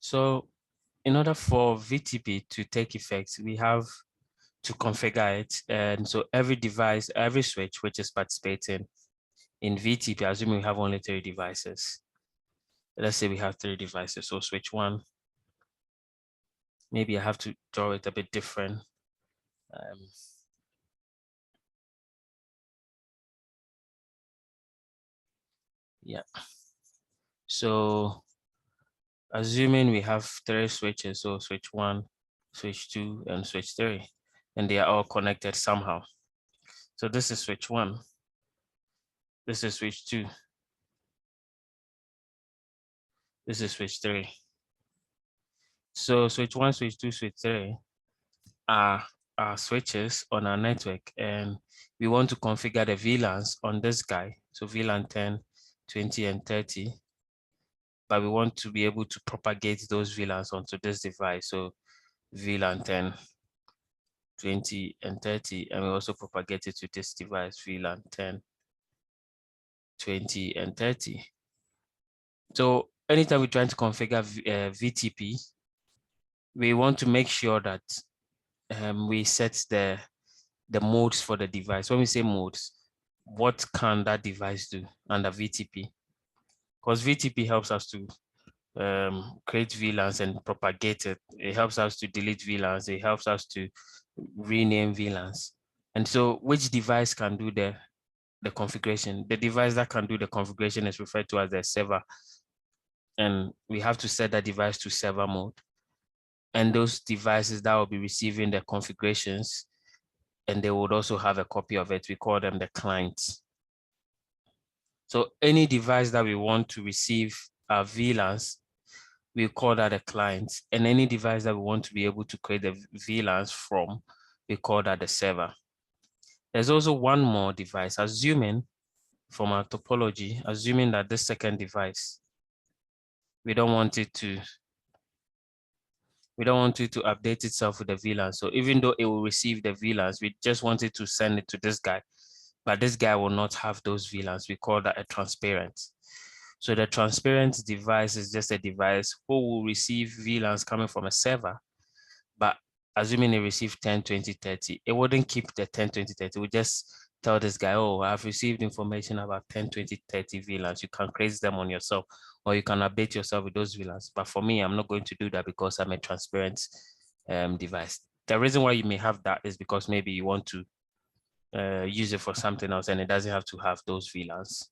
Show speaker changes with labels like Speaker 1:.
Speaker 1: So in order for VTP to take effect, we have to configure it. And so every device, every switch which is participating in VTP, assuming we have only 3 devices. Let's say we have 3 devices. So switch 1, maybe I have to draw it a bit different. Yeah. So assuming we have 3 switches, so switch 1, switch 2, and switch 3, and they are all connected somehow. So this is switch 1. This is switch 2. This is switch 3. So switch 1, switch 2, switch 3 are switches on our network, and we want to configure the VLANs on this guy. So VLAN 10, 20, and 30. But we want to be able to propagate those VLANs onto this device. So VLAN 10, 20, and 30, and we also propagate it to this device, VLAN 10, 20, and 30. So anytime we're trying to configure VTP, we want to make sure that we set the modes for the device. When we say modes, what can that device do under VTP? Because VTP helps us to create VLANs and propagate it. It helps us to delete VLANs. It helps us to rename VLANs. And so which device can do the configuration? The device that can do the configuration is referred to as the server. And we have to set that device to server mode. And those devices that will be receiving the configurations, and they would also have a copy of it. We call them the clients. So any device that we want to receive our VLANs, we call that a client. And any device that we want to be able to create the VLANs from, we call that the server. There's also one more device, assuming from our topology, assuming that this second device, we don't want it to update itself with the VLAN. So even though it will receive the VLANs, we just want it to send it to this guy, but this guy will not have those VLANs. We call that a transparent. So the transparent device is just a device who will receive VLANs coming from a server, but assuming it received 10, 20, 30, it wouldn't keep the 10, 20, 30. It would just tell this guy, oh, I've received information about 10, 20, 30 VLANs. You can create them on yourself, or you can update yourself with those VLANs. But for me, I'm not going to do that because I'm a transparent device. The reason why you may have that is because maybe you want to use it for something else and it doesn't have to have those VLANs.